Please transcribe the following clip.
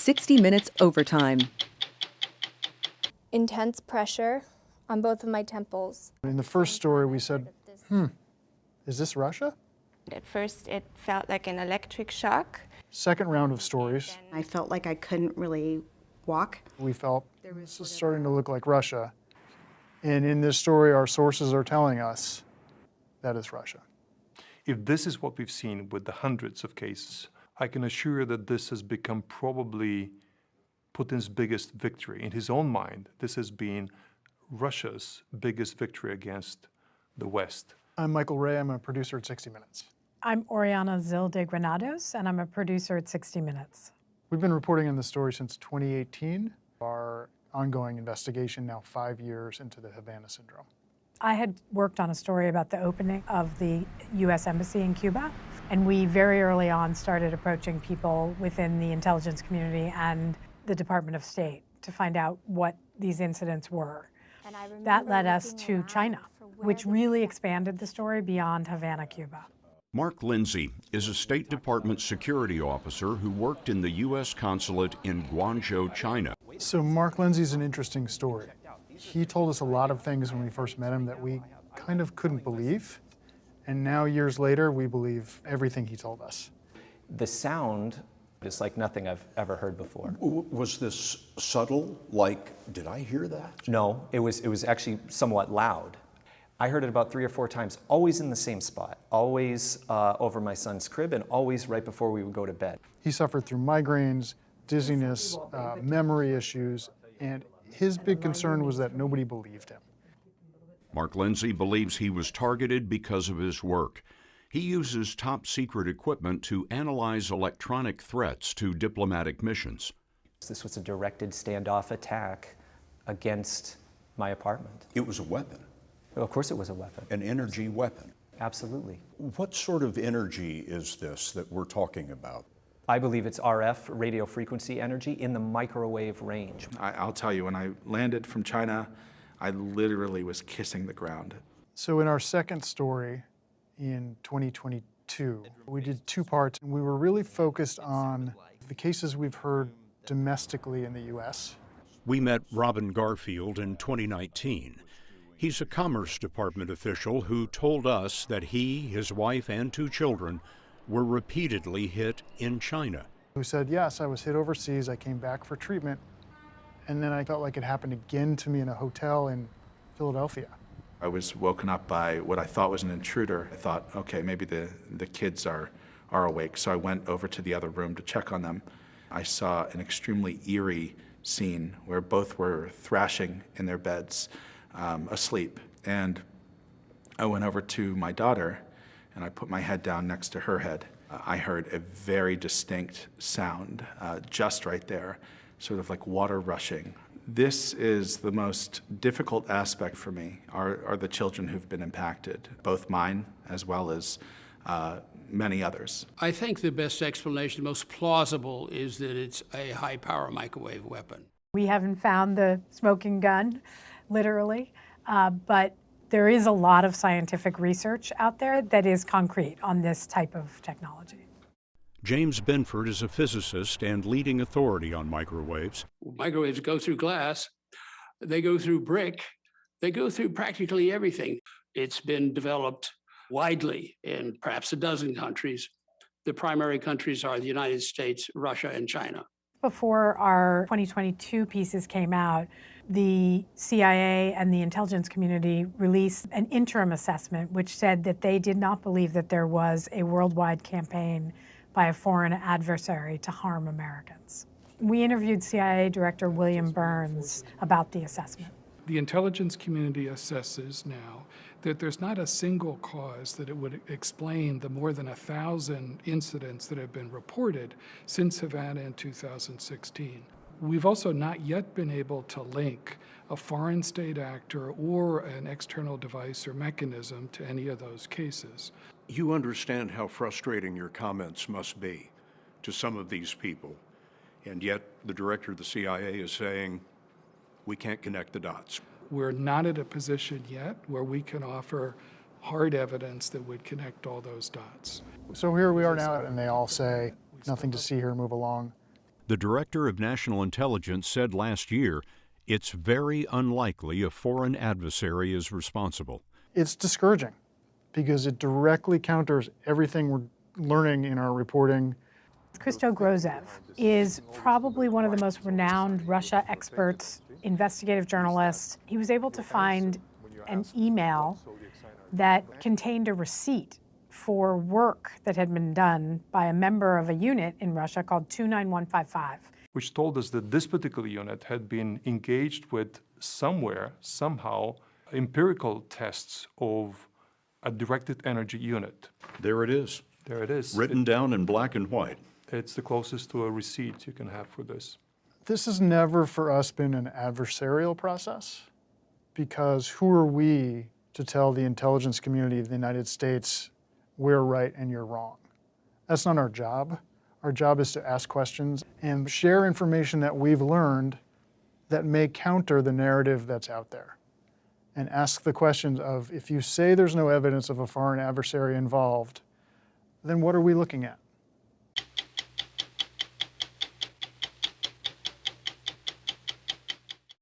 60 Minutes Overtime. Intense pressure on both of my temples. In the first story, we said, is this Russia? At first, it felt like an electric shock. Second round of stories, I felt like I couldn't really walk. we felt this is starting to look like Russia. And in this story, our sources are telling us that it's Russia. If this is what we've seen with the hundreds of cases, I can assure you that this has become probably Putin's biggest victory. In his own mind, this has been Russia's biggest victory against the West. I'm Michael Ray, I'm a producer at 60 Minutes. I'm Oriana Zill de Granados, and I'm a producer at 60 Minutes. We've been reporting on this story since 2018. Our ongoing investigation now 5 years into the Havana Syndrome. I had worked on a story about the opening of the U.S. Embassy in Cuba, and we very early on started approaching people within the intelligence community and the Department of State to find out what these incidents were. That led us to China, which really expanded the story beyond Havana, Cuba. Mark Lindsay is a State Department security officer who worked in the U.S. consulate in Guangzhou, China. So Mark Lindsay's an interesting story. He told us a lot of things when we first met him that we kind of couldn't believe. And now, years later, we believe everything he told us. The sound is like nothing I've ever heard before. Was this subtle? Like, did I hear that? No, it was actually somewhat loud. I heard it about 3 or 4 times, always in the same spot, always over my son's crib, and always right before we would go to bed. He suffered through migraines, dizziness, memory issues, and his big concern was that nobody believed him. Mark Lindsay believes he was targeted because of his work. He uses top secret equipment to analyze electronic threats to diplomatic missions. This was a directed standoff attack against my apartment. It was a weapon. Of course it was a weapon. An energy weapon. Absolutely. What sort of energy is this that we're talking about? I believe it's RF, radio frequency energy, in the microwave range. I'll tell you, when I landed from China, I literally was kissing the ground. So in our second story in 2022, we did 2 parts, and we were really focused on the cases we've heard domestically in the U.S. We met Robin Garfield in 2019. He's a Commerce Department official who told us that he, his wife, and 2 children were repeatedly hit in China. Who said, yes, I was hit overseas, I came back for treatment, and then I felt like it happened again to me in a hotel in Philadelphia. I was woken up by what I thought was an intruder. I thought, okay, maybe the kids are awake, so I went over to the other room to check on them. I saw an extremely eerie scene where both were thrashing in their beds, asleep. And I went over to my daughter, and I put my head down next to her head. I heard a very distinct sound just right there, sort of like water rushing. This is the most difficult aspect for me, are the children who've been impacted, both mine as well as many others. I think the best explanation, the most plausible, is that it's a high-power microwave weapon. We haven't found the smoking gun, literally, but there is a lot of scientific research out there that is concrete on this type of technology. James Benford is a physicist and leading authority on microwaves. Microwaves go through glass, they go through brick, they go through practically everything. It's been developed widely in perhaps a dozen countries. The primary countries are the United States, Russia, and China. Before our 2022 pieces came out, the CIA and the intelligence community released an interim assessment which said that they did not believe that there was a worldwide campaign by a foreign adversary to harm Americans. We interviewed CIA Director William Burns about the assessment. The intelligence community assesses now that there's not a single cause that it would explain the more than 1,000 incidents that have been reported since Havana in 2016. We've also not yet been able to link a foreign state actor or an external device or mechanism to any of those cases. You understand how frustrating your comments must be to some of these people, and yet the director of the CIA is saying, we can't connect the dots. We're not at a position yet where we can offer hard evidence that would connect all those dots. So here we are now, and they all say, nothing to see here, move along. The Director of National Intelligence said last year it's very unlikely a foreign adversary is responsible. It's discouraging because it directly counters everything we're learning in our reporting. Christo Grozev is probably one of the most renowned Russia experts, investigative journalist. He was able to find an email that contained a receipt for work that had been done by a member of a unit in Russia called 29155. Which told us that this particular unit had been engaged with somewhere, somehow, empirical tests of a directed energy unit. There it is. There it is. Written down in black and white. It's the closest to a receipt you can have for this. This has never for us been an adversarial process, because who are we to tell the intelligence community of the United States we're right and you're wrong? That's not our job. Our job is to ask questions and share information that we've learned that may counter the narrative that's out there. And ask the questions of, if you say there's no evidence of a foreign adversary involved, then what are we looking at?